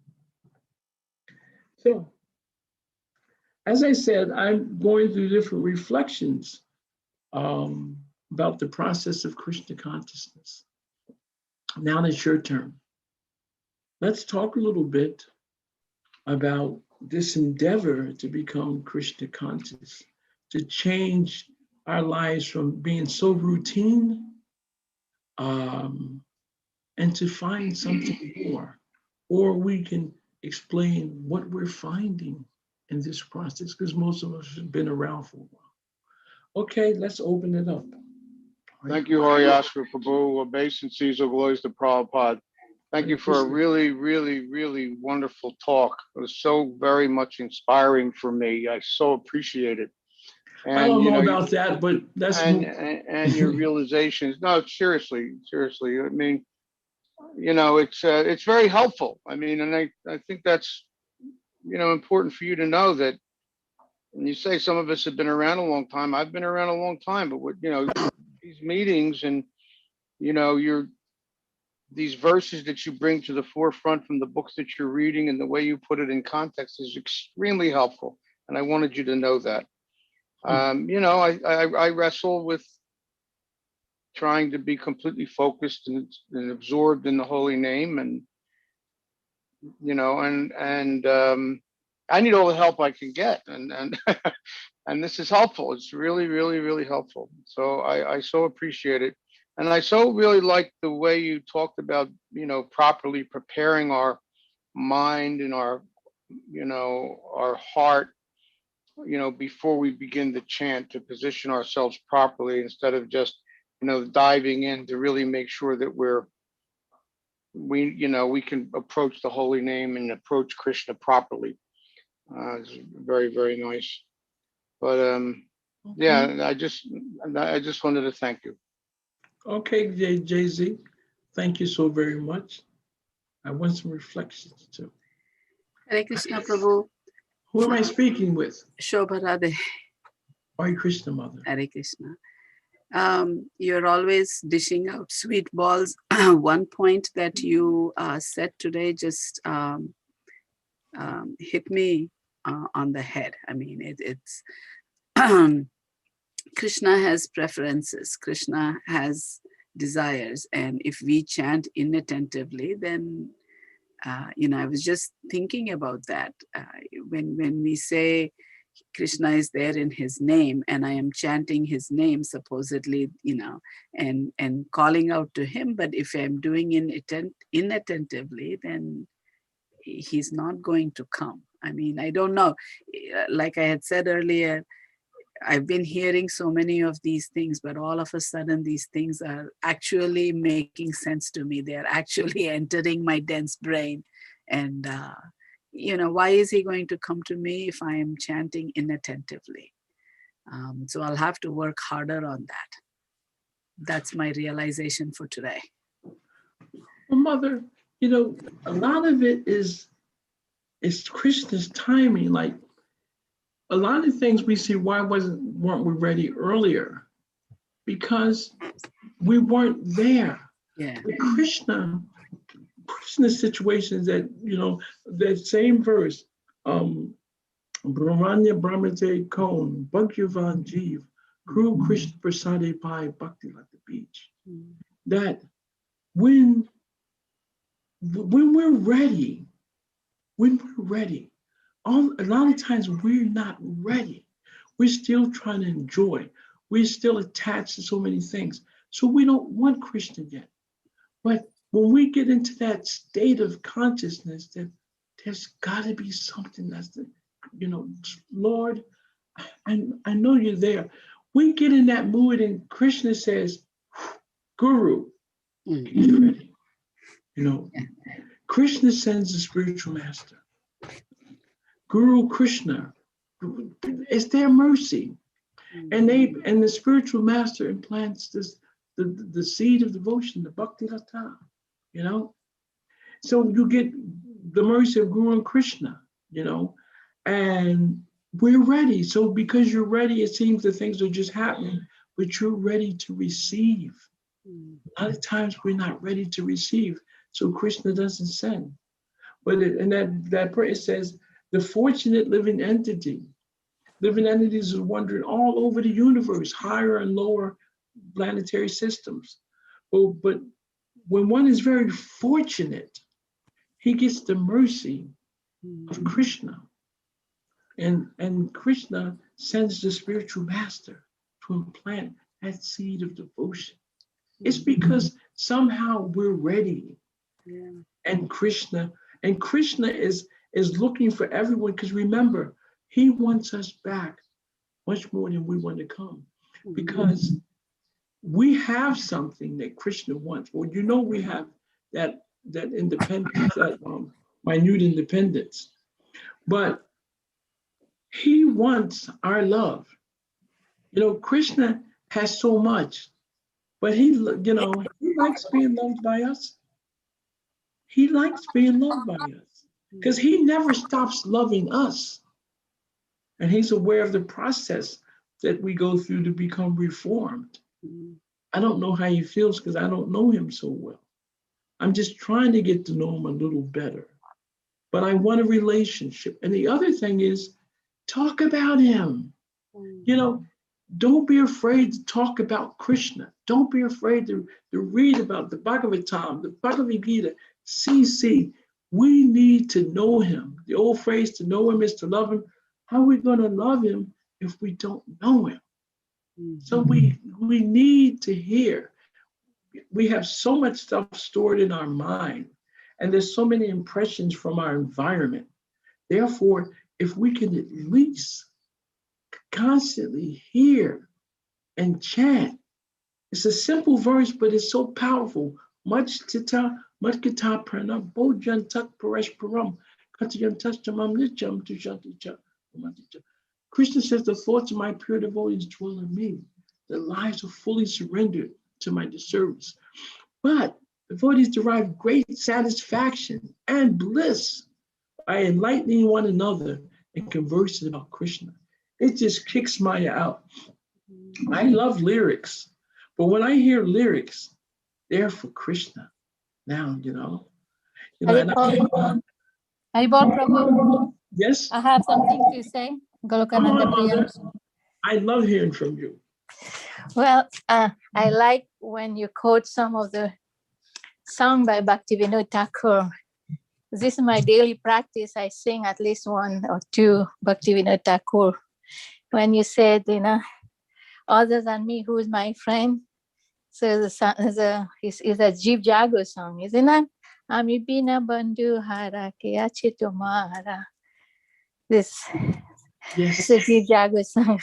So, as I said, I'm going through different reflections about the process of Krishna consciousness. Now it's your turn. Let's talk a little bit about this endeavor to become Krishna conscious, to change our lives from being so routine, and to find something more. Or we can explain what we're finding in this process, because most of us have been around for a while. Okay, let's open it up. Thank you, Hariashra Prabhu, obeisances, glories to Prabhupada. Thank you for a really, really, really wonderful talk. It was so very much inspiring for me. I so appreciate it. And, I don't know about that, but that's and your realizations. No, seriously. I mean, it's very helpful. I mean, and I think that's important for you to know that. When you say some of us have been around a long time, I've been around a long time, but what these meetings and these verses that you bring to the forefront from the books that you're reading and the way you put it in context is extremely helpful. And I wanted you to know that. I wrestle with trying to be completely focused and absorbed in the holy name, and I need all the help I can get, and and this is helpful. It's really, really, really helpful. So I so appreciate it. And I so really like the way you talked about, properly preparing our mind and our heart, before we begin the chant, to position ourselves properly instead of just, diving in to really make sure that we can approach the holy name and approach Krishna properly. It's very, very nice. But yeah, I just wanted to thank you. Okay, Jay-Z, thank you so very much. I want some reflections too. Hare Krishna Prabhu. Who am I speaking with? Shobha Radhe. Hare Krishna, Mother. Hare Krishna. You're always dishing out sweet balls. One point that you said today just hit me on the head. I mean, it's Krishna has preferences. Krishna has desires. And if we chant inattentively, then, I was just thinking about that. When we say Krishna is there in his name and I am chanting his name, supposedly, and calling out to him. But if I'm doing it inattentively, then he's not going to come. I mean, I don't know. Like I had said earlier, I've been hearing so many of these things, but all of a sudden these things are actually making sense to me. They're actually entering my dense brain. And, why is he going to come to me if I am chanting inattentively? So I'll have to work harder on that. That's my realization for today. Well, Mother, a lot of it is Krishna's timing. Like, a lot of things we see, why weren't we ready earlier? Because we weren't there. Yeah. The Krishna situations that, that same verse, Brahmanya Brahmate Kon, Bhagyavan Jeev, Guru Krishna Prasade Pai Bhakti Like the Beach. That when we're ready, a lot of times we're not ready. We're still trying to enjoy. We're still attached to so many things. So we don't want Krishna yet. But when we get into that state of consciousness that there's got to be something that's, Lord, I know you're there. We get in that mood and Krishna says, Guru, he's ready. Krishna sends the spiritual master. Guru Krishna, it's their mercy. And the spiritual master implants the seed of devotion, the bhakti lata, So you get the mercy of Guru and Krishna, and we're ready. So because you're ready, it seems that things are just happening, but you're ready to receive. A lot of times we're not ready to receive, so Krishna doesn't send. But it says, the fortunate living entities are wandering all over the universe, higher and lower planetary systems. But when one is very fortunate, he gets the mercy of Krishna. And Krishna sends the spiritual master to implant that seed of devotion. It's because somehow we're ready. Yeah. And Krishna is looking for everyone, because remember, he wants us back much more than we want to come, because we have something that Krishna wants. Well, we have that independence, that minute independence, but he wants our love. Krishna has so much, but he likes being loved by us. He likes being loved by us because he never stops loving us. And he's aware of the process that we go through to become reformed. I don't know how he feels because I don't know him so well. I'm just trying to get to know him a little better. But I want a relationship. And the other thing is, talk about him. Don't be afraid to talk about Krishna. Don't be afraid to read about the Bhagavatam, the Bhagavad Gita, CC. We need to know him. The old phrase, to know him is to love him. How are we going to love him if we don't know him? So we need to hear. We have so much stuff stored in our mind, and there's so many impressions from our environment. Therefore, if we can at least constantly hear and chant, it's a simple verse, but it's so powerful. Much tita, much kita pranam, bojan tak paresh param, katayan tastamam nicham tushanticha. Krishna says, the thoughts of my pure devotees dwell in me. Their lives are fully surrendered to my service. But devotees derive great satisfaction and bliss by enlightening one another and conversing about Krishna. It just kicks Maya out. I love lyrics, but when I hear lyrics, they're for Krishna. Now, Haribol Prabhu, Yes? I have something to say. Come on, Golokananda Mother. Priya. I love hearing from you. Well, I like when you quote some of the song by Bhaktivinoda Thakur. This is my daily practice. I sing at least one or two Bhaktivinoda Thakur. When you said, other than me, who is my friend? So the song is a Jeev Jago song, isn't it? Ami bina bandhu hara ke ache tumhara. This Yes. is a Jeev Jago song.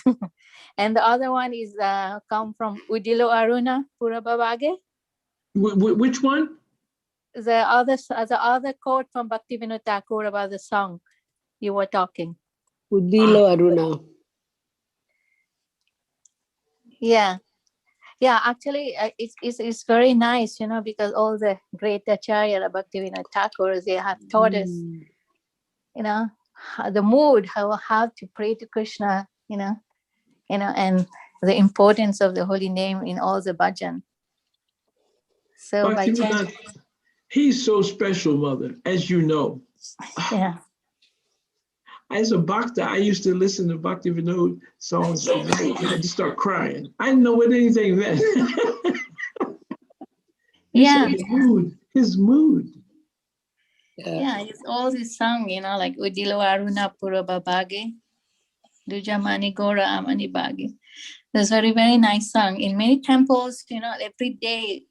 And the other one is come from Udilo Aruna Purabhavage. Which one? The other quote from Bhaktivinoda Thakur about the song you were talking. Udilo Aruna. Yeah, actually it's very nice, because all the great Acharya Bhaktivinoda Thakur, they have taught us, the mood, how to pray to Krishna, and the importance of the holy name in all the bhajan. So by chanting, he's so special, Mother, as you know. yeah. As a bhakta, I used to listen to Bhaktivinoda songs at night, and I just start crying. I didn't know what anything meant. Yeah. His mood. Yeah, it's all this song, like Udilo Aruna Purabhavage, Dujamani Gora Amani Bhagi. That's very, very nice song. In many temples, every day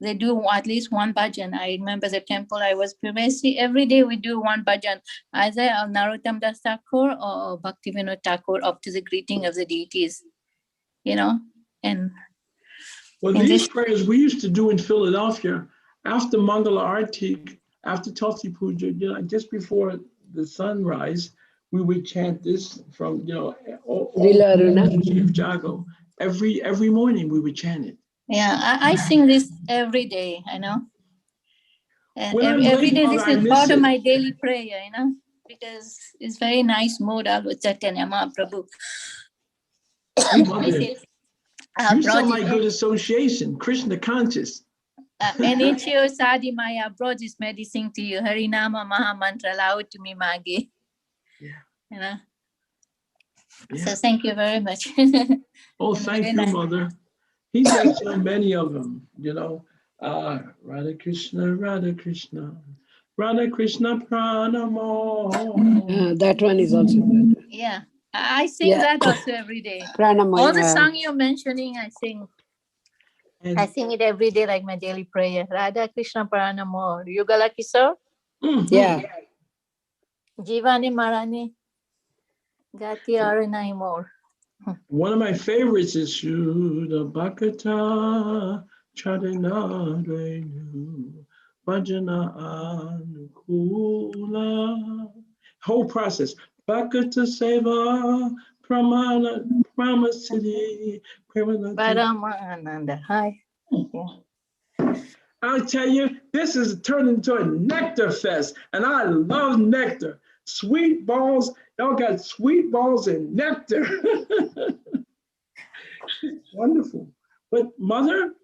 they do at least one bhajan. I remember the temple I was previously, every day we do one bhajan, either Narottam Das Thakur or Bhaktivinoda Thakur, up to the greeting of the deities, and well, these prayers we used to do in Philadelphia after Mangala Arati, after Tulsi Puja, just before the sunrise, we would chant this from, all Jeev Jago. Every morning we would chant it. Yeah, I sing this every day, I know. And every day this is part of my daily prayer, because it's very nice mood with Chaitanya Mahaprabhu. You sound like good association, Krishna conscious. NHO Sadi Maya brought this medicine to you. Harinama Maha Mantra loud to me, Maggie. Yeah. So thank you very much. Oh, thank you, Mother. He does so many of them, Radha Krishna, Radha Krishna, Radha Krishna Pranamo. That one is also good. Yeah, I sing Yeah. that also every day. Pranam, All the song you're mentioning, I sing And it every day like my daily prayer. Radha Krishna Pranamo, Yugala Kisor, yeah. Jivani Marani, Gati Aranai more. one of my favorites is Shuddha Bhakata Chadana Renu Bhajana Anukula. Whole process. Bhakata Seva Pramana Pramasiti Pramanati. Paramananda. Hi. Yeah. I'll tell you, this is turned into a nectar fest, and I love nectar. Sweet balls, y'all got sweet balls and nectar. Wonderful. But mother,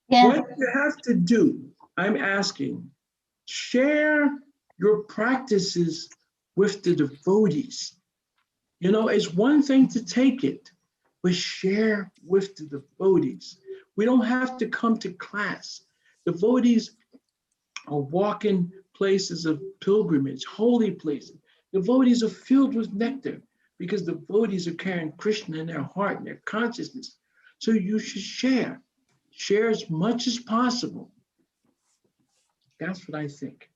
Yeah. what you have to do, I'm asking, share your practices with the devotees. You know, it's one thing to take it, but share with the devotees. We don't have to come to class. Devotees are walking places of pilgrimage, holy places. Devotees are filled with nectar because devotees are carrying Krishna in their heart and their consciousness. So you should share as much as possible. That's what I think.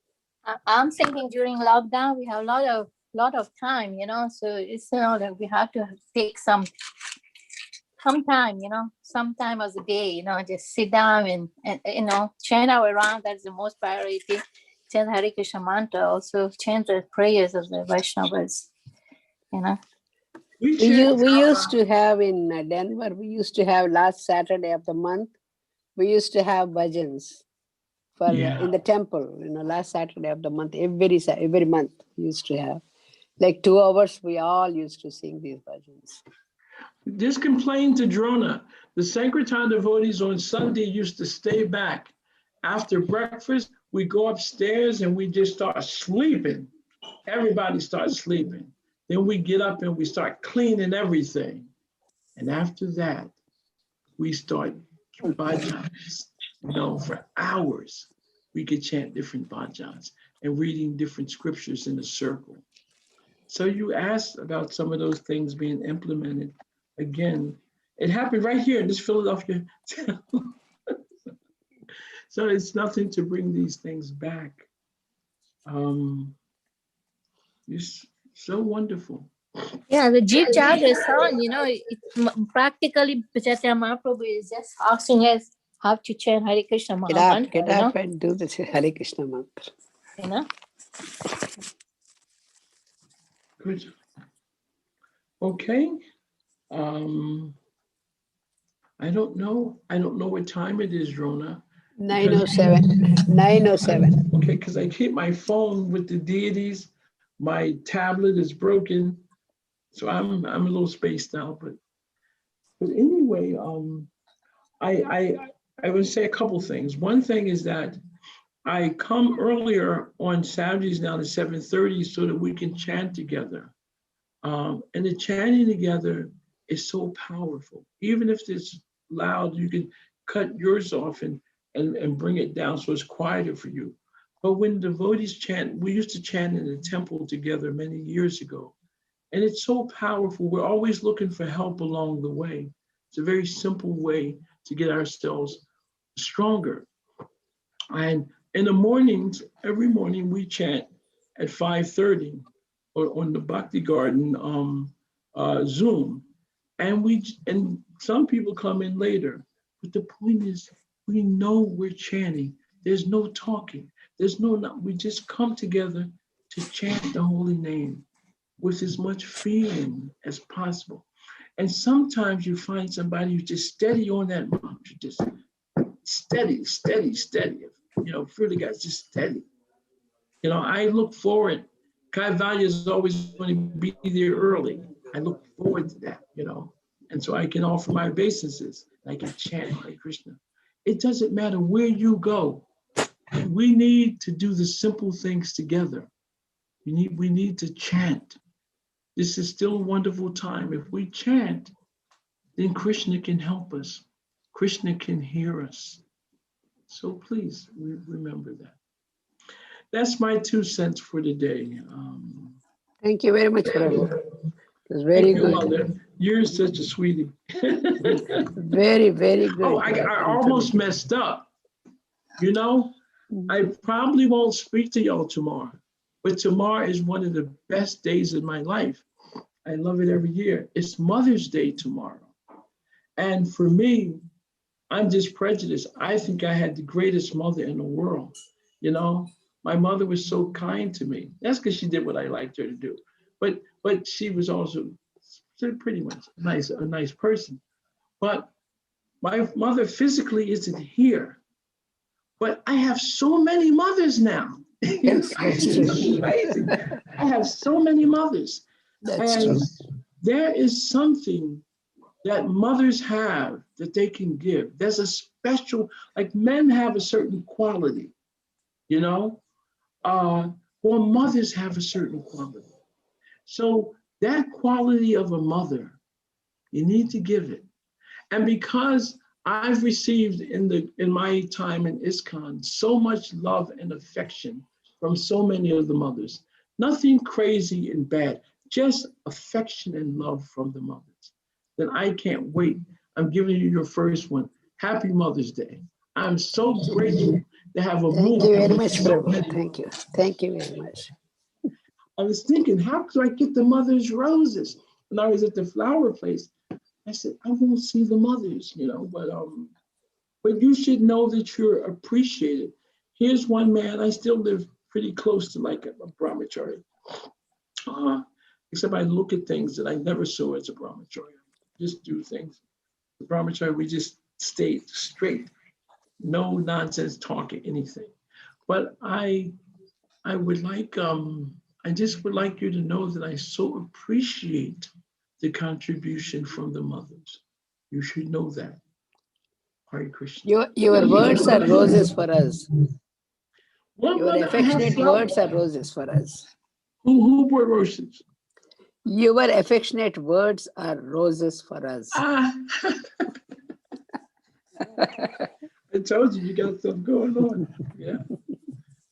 I'm thinking during lockdown we have a lot of time, so it's that we have to take some time, some time of the day, just sit down and chant our round. That's the most priority. Chant Hare Krishna mantra, also chant the prayers of the Vaishnavas, We We used to have in Denver, we used to have last Saturday of the month, we used to have bhajans for in the temple, last Saturday of the month, every month we used to have. Like 2 hours, we all used to sing these bhajans. Just complain to Drona. The Sankirtan devotees on Sunday used to stay back. After breakfast, we go upstairs and we just start sleeping. Everybody starts sleeping. Then we get up and we start cleaning everything. And after that, we start bhajans. For hours. We could chant different bhajans and reading different scriptures in a circle. So you asked about some of those things being implemented. Again, it happened right here in this Philadelphia town. So it's nothing to bring these things back. It's so wonderful. Yeah, the Jeep Chowdhury song, it's practically Chaitanya Mahaprabhu is just asking us how to chant Hare Krishna Mahamantra. Get up and do the Hare Krishna mantra. Good. Okay. I don't know what time it is, Rona. 9:07. 9:07. Okay, because I keep my phone with the deities. My tablet is broken, so I'm a little spaced out. But anyway, I would say a couple things. One thing is that I come earlier on Saturdays now to 7:30 so that we can chant together. And the chanting together is so powerful. Even if it's loud, you can cut yours off and bring it down so it's quieter for you. But when devotees chant, we used to chant in the temple together many years ago. And it's so powerful. We're always looking for help along the way. It's a very simple way to get ourselves stronger. And in the mornings, every morning we chant at 5:30 or on the Bhakti Garden Zoom. And some people come in later. But the point is, we know we're chanting. There's no talking. We just come together to chant the holy name with as much feeling as possible. And sometimes you find somebody who's just steady on that mantra, just steady. Really guys, just steady. I look forward. Kai Valya is always going to be there early. I look forward to that, and so I can offer my obeisances. I can chant Hare Krishna. It doesn't matter where you go. We need to do the simple things together. We need to chant. This is still a wonderful time. If we chant, then Krishna can help us. Krishna can hear us. So please remember that. That's my 2 cents for today. Thank you very much, Prabhu. was very Thank you, good. Mother. You're such a sweetie. Very, very good. Oh, I almost messed up. You know, I probably won't speak to y'all tomorrow, but tomorrow is one of the best days of my life. I love it every year. It's Mother's Day tomorrow. And for me, I'm just prejudiced. I think I had the greatest mother in the world. You know, my mother was so kind to me. That's because she did what I liked her to do. But she was also pretty much a nice person. But my mother physically isn't here. But I have so many mothers now. Yes, that's It's true. amazing. I have so many mothers. That's And true. there is something that mothers have that they can give. There's a special, like men have a certain quality, you know? Well, mothers have a certain quality. So that quality of a mother, you need to give it. And because I've received in my time in ISKCON so much love and affection from so many of the mothers, nothing crazy and bad, just affection and love from the mothers. Then I can't wait. I'm giving you your first one. Happy Mother's Day. I'm so grateful to have a Thank you very movement. much, Prabhu. Thank you. Thank you very much. I was thinking, how could I get the mother's roses? When I was at the flower place, I said, I won't see the mothers, you know, but you should know that you're appreciated. Here's one man, I still live pretty close to like a brahmachari. Except I look at things that I never saw as a brahmachari. Just do things. The brahmachari, we just stay straight. No nonsense talking, anything. But I would like, I just would like you to know that I so appreciate the contribution from the mothers. You should know that. Hare Krishna. Your words are roses for us. Well, Your mother, I have affectionate flowers. words are roses for us. Who brought roses? Your affectionate words are roses for us. Ah. I told you, you got something going on. Yeah.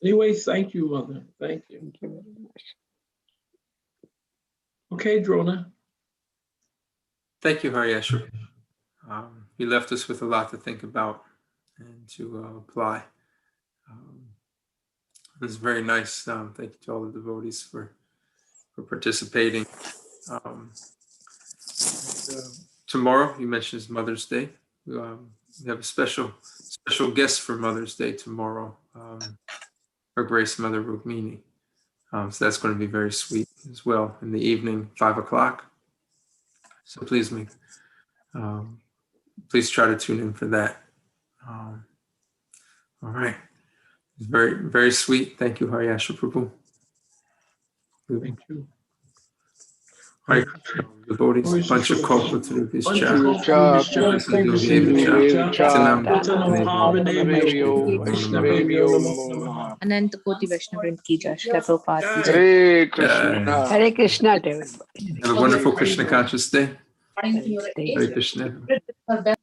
Anyway, thank you, Mother. Thank you. Thank you very much. Okay, Drona. Thank you, Haryashra. You left us with a lot to think about and to apply. It was very nice. Thank you to all the devotees for participating. Tomorrow, you mentioned is Mother's Day. We have a special guest for Mother's Day tomorrow, Her Grace Mother Rukmini. So that's going to be very sweet as well in the evening, 5 o'clock. So please try to tune in for that. All right. Very, very sweet. Thank you, Haryashra Prabhu. Thank you. Hare Krishna, devotees, Pancha Kalpa Tarubhishcha, Krishna Bhevyo Namo Namaha. अनंत कोटि वैष्णव वृंद की जय श्री प्रभुपाद की जय Hare Krishna. Hare Krishna to everybody. Have a wonderful Krishna conscious day. Thanks. Hare Krishna.